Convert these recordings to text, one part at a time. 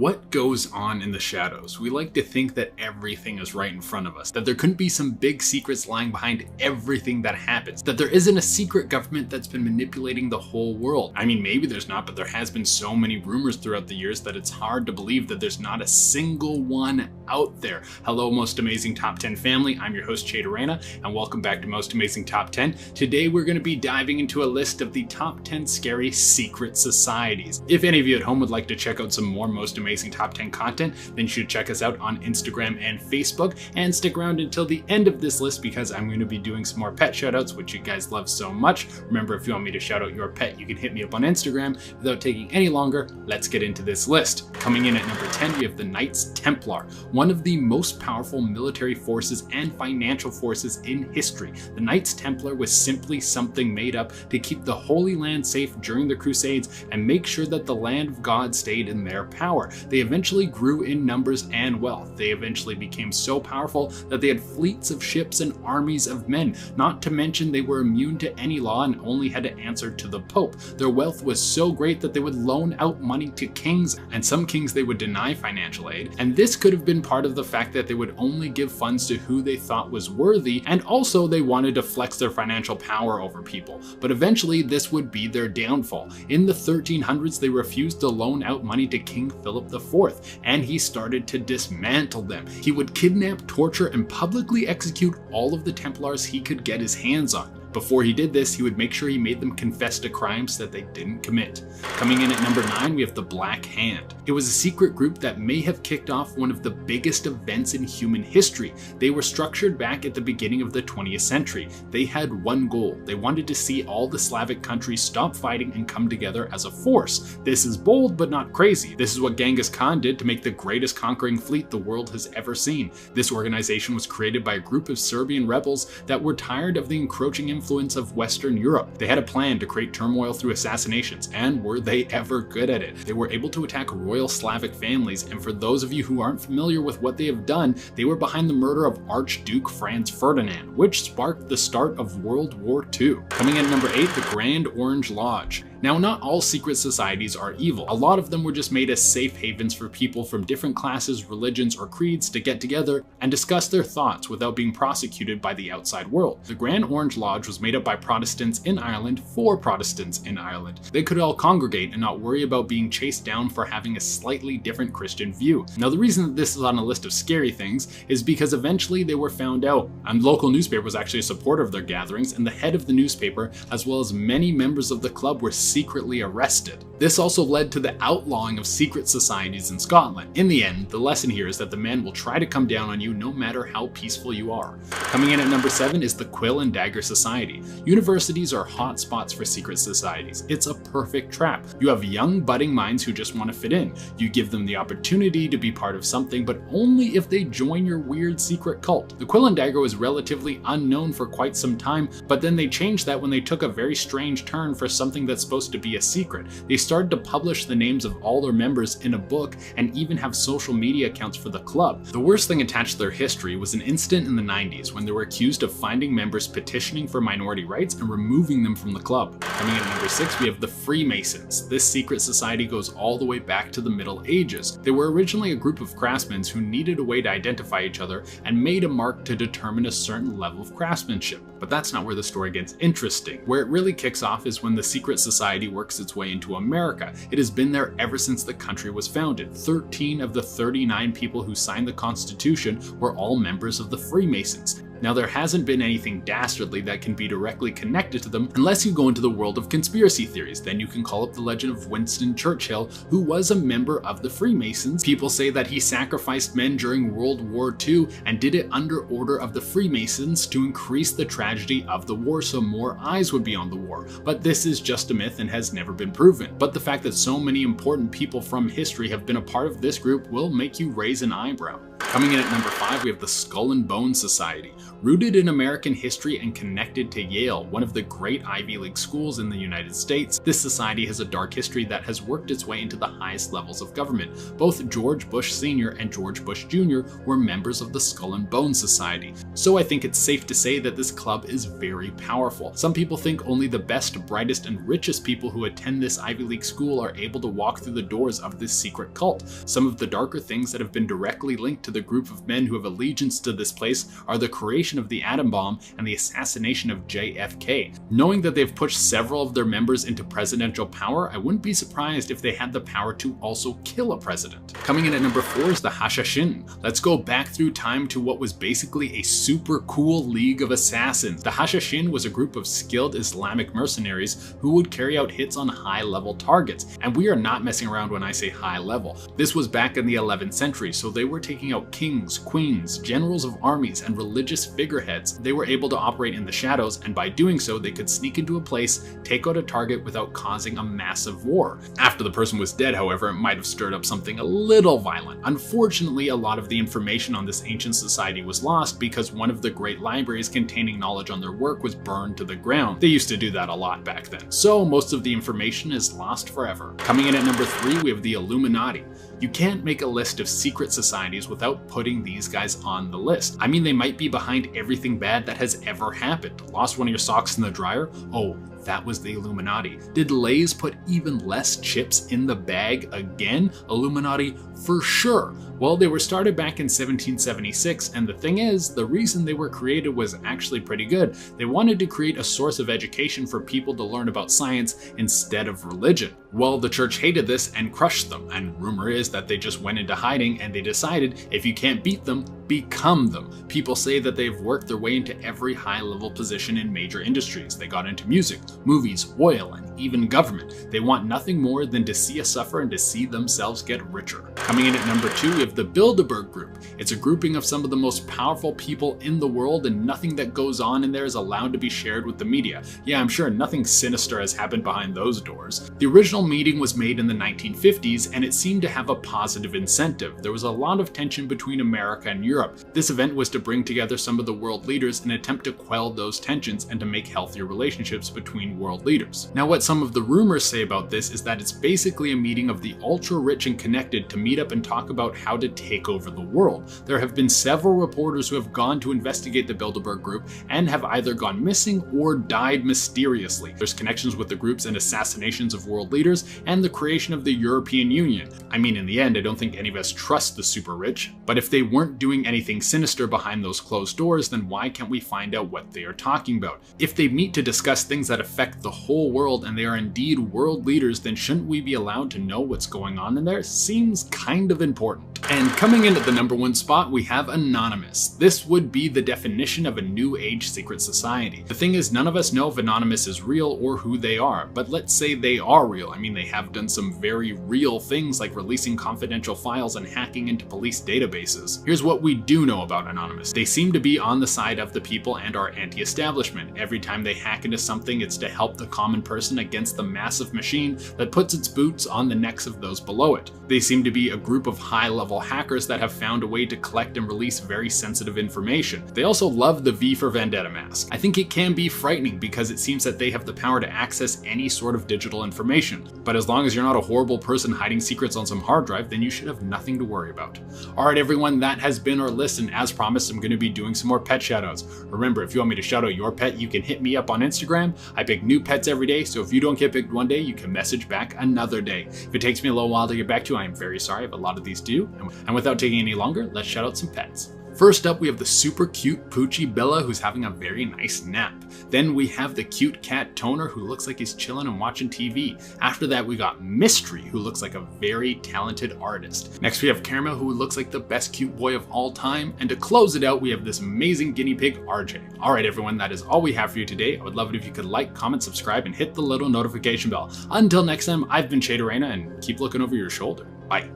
What goes on in the shadows? We like to think that everything is right in front of us, that there couldn't be some big secrets lying behind everything that happens, that there isn't a secret government that's been manipulating the whole world. I mean, maybe there's not, but there has been so many rumors throughout the years that it's hard to believe that there's not a single one out there. Hello, Most Amazing Top 10 family. I'm your host, Jade Arena, and welcome back to Most Amazing Top 10. Today, we're going to be diving into a list of the top 10 scary secret societies. If any of you at home would like to check out some more Most Amazing Top 10 content, then you should check us out on Instagram and Facebook, and stick around until the end of this list because I'm going to be doing some more pet shoutouts, which you guys love so much. Remember, if you want me to shout out your pet, you can hit me up on Instagram. Without taking any longer, let's get into this list. Coming in at number 10, we have the Knights Templar, one of the most powerful military forces and financial forces in history. The Knights Templar was simply something made up to keep the Holy Land safe during the Crusades and make sure that the land of God stayed in their power. They eventually grew in numbers and wealth. They eventually became so powerful that they had fleets of ships and armies of men. Not to mention they were immune to any law and only had to answer to the Pope. Their wealth was so great that they would loan out money to kings, and some kings they would deny financial aid. And this could have been part of the fact that they would only give funds to who they thought was worthy, and also they wanted to flex their financial power over people. But eventually this would be their downfall. In the 1300s, they refused to loan out money to King Philip IV, and he started to dismantle them. He would kidnap, torture, and publicly execute all of the Templars he could get his hands on. Before he did this, he would make sure he made them confess to crimes that they didn't commit. Coming in at number 9, we have the Black Hand. It was a secret group that may have kicked off one of the biggest events in human history. They were structured back at the beginning of the 20th century. They had one goal. They wanted to see all the Slavic countries stop fighting and come together as a force. This is bold, but not crazy. This is what Genghis Khan did to make the greatest conquering fleet the world has ever seen. This organization was created by a group of Serbian rebels that were tired of the encroaching influence of Western Europe. They had a plan to create turmoil through assassinations, and were they ever good at it? They were able to attack royal Slavic families, and for those of you who aren't familiar with what they have done, they were behind the murder of Archduke Franz Ferdinand, which sparked the start of World War II. Coming in at number 8, the Grand Orange Lodge. Now, not all secret societies are evil. A lot of them were just made as safe havens for people from different classes, religions, or creeds to get together and discuss their thoughts without being prosecuted by the outside world. The Grand Orange Lodge was made up by Protestants in Ireland for Protestants in Ireland. They could all congregate and not worry about being chased down for having a slightly different Christian view. Now, the reason that this is on a list of scary things is because eventually they were found out, and the local newspaper was actually a supporter of their gatherings, and the head of the newspaper, as well as many members of the club, were secretly arrested. This also led to the outlawing of secret societies in Scotland. In the end, the lesson here is that the man will try to come down on you no matter how peaceful you are. Coming in at number 7 is the Quill and Dagger Society. Universities are hot spots for secret societies. It's a perfect trap. You have young budding minds who just want to fit in. You give them the opportunity to be part of something, but only if they join your weird secret cult. The Quill and Dagger was relatively unknown for quite some time, but then they changed that when they took a very strange turn for something that's supposed to be a secret. They started to publish the names of all their members in a book and even have social media accounts for the club. The worst thing attached to their history was an incident in the 90s when they were accused of finding members petitioning for minority rights and removing them from the club. Coming in at number 6, we have the Freemasons. This secret society goes all the way back to the Middle Ages. They were originally a group of craftsmen who needed a way to identify each other and made a mark to determine a certain level of craftsmanship. But that's not where the story gets interesting. Where it really kicks off is when the secret society works its way into America. It has been there ever since the country was founded. 13 of the 39 people who signed the Constitution were all members of the Freemasons. Now, there hasn't been anything dastardly that can be directly connected to them unless you go into the world of conspiracy theories. Then you can call up the legend of Winston Churchill, who was a member of the Freemasons. People say that he sacrificed men during World War II and did it under order of the Freemasons to increase the tragedy of the war so more eyes would be on the war. But this is just a myth and has never been proven. But the fact that so many important people from history have been a part of this group will make you raise an eyebrow. Coming in at number 5, we have the Skull and Bones Society. Rooted in American history and connected to Yale, one of the great Ivy League schools in the United States, this society has a dark history that has worked its way into the highest levels of government. Both George Bush Sr. and George Bush Jr. were members of the Skull and Bones Society, so I think it's safe to say that this club is very powerful. Some people think only the best, brightest, and richest people who attend this Ivy League school are able to walk through the doors of this secret cult. Some of the darker things that have been directly linked to the group of men who have allegiance to this place are the creation of the atom bomb and the assassination of JFK. Knowing that they've pushed several of their members into presidential power, I wouldn't be surprised if they had the power to also kill a president. Coming in at number 4 is the Hashashin. Let's go back through time to what was basically a super cool league of assassins. The Hashashin was a group of skilled Islamic mercenaries who would carry out hits on high-level targets, and we are not messing around when I say high level. This was back in the 11th century, so they were taking out kings, queens, generals of armies, and religious figureheads. They were able to operate in the shadows, and by doing so, they could sneak into a place, take out a target without causing a massive war. After the person was dead, however, it might have stirred up something a little violent. Unfortunately, a lot of the information on this ancient society was lost because one of the great libraries containing knowledge on their work was burned to the ground. They used to do that a lot back then, so most of the information is lost forever. Coming in at number 3, we have the Illuminati. You can't make a list of secret societies without putting these guys on the list. I mean, they might be behind everything bad that has ever happened. Lost one of your socks in the dryer? Oh, that was the Illuminati. Did Lay's put even less chips in the bag again? Illuminati for sure. Well, they were started back in 1776, and the thing is, the reason they were created was actually pretty good. They wanted to create a source of education for people to learn about science instead of religion. Well, the church hated this and crushed them, and rumor is that they just went into hiding and they decided if you can't beat them, become them. People say that they've worked their way into every high-level position in major industries. They got into music, movies, oil, and even government. They want nothing more than to see us suffer and to see themselves get richer. Coming in at number 2, we have the Bilderberg Group. It's a grouping of some of the most powerful people in the world, and nothing that goes on in there is allowed to be shared with the media. Yeah, I'm sure nothing sinister has happened behind those doors. The original meeting was made in the 1950s, and it seemed to have a positive incentive. There was a lot of tension between America and Europe. This event was to bring together some of the world leaders in an attempt to quell those tensions and to make healthier relationships between world leaders. Now, what some of the rumors say about this is that it's basically a meeting of the ultra-rich and connected to meet up and talk about how to take over the world. There have been several reporters who have gone to investigate the Bilderberg Group and have either gone missing or died mysteriously. There's connections with the groups and assassinations of world leaders and the creation of the European Union. I mean, in the end, I don't think any of us trust the super rich, but if they weren't doing anything sinister behind those closed doors, then why can't we find out what they are talking about? If they meet to discuss things that affect the whole world and they are indeed world leaders, then shouldn't we be allowed to know what's going on in there? Seems kind of important. And coming in at the number 1 spot, we have Anonymous. This would be the definition of a new age secret society. The thing is, none of us know if Anonymous is real or who they are, but let's say they are real. I mean, they have done some very real things like releasing confidential files and hacking into police databases. Here's what we do know about Anonymous. They seem to be on the side of the people and are anti-establishment. Every time they hack into something, it's to help the common person against the massive machine that puts its boots on the necks of those below it. They seem to be a group of high-level hackers that have found a way to collect and release very sensitive information. They also love the V for Vendetta mask. I think it can be frightening because it seems that they have the power to access any sort of digital information. But as long as you're not a horrible person hiding secrets on some hard drive, then you should have nothing to worry about. Alright everyone, that has been our list, and as promised, I'm going to be doing some more pet shoutouts. Remember, if you want me to shout out your pet, you can hit me up on Instagram. I pick new pets every day, so if you don't get picked one day, you can message back another day. If it takes me a little while to get back to you, I am very sorry. I have a lot of these to do. And without taking any longer, let's shout out some pets. First up, we have the super cute Poochie Bella, who's having a very nice nap. Then we have the cute cat Toner, who looks like he's chilling and watching TV. After that, we got Mystery, who looks like a very talented artist. Next, we have Caramel, who looks like the best cute boy of all time. And to close it out, we have this amazing guinea pig, RJ. Alright everyone, that is all we have for you today. I would love it if you could like, comment, subscribe, and hit the little notification bell. Until next time, I've been Shade Arena, and keep looking over your shoulder. Bye.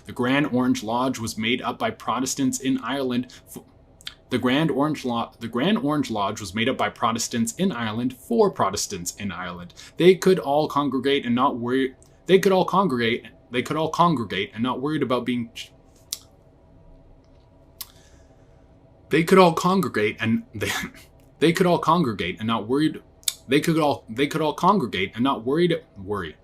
The Grand Orange Lodge was made up by Protestants in Ireland. The Grand Orange Lodge was made up by Protestants in Ireland for Protestants in Ireland. They could all congregate and not worry. They could all congregate and not worried about being. They could all congregate and they could all congregate and not worried. They could all congregate and not worry.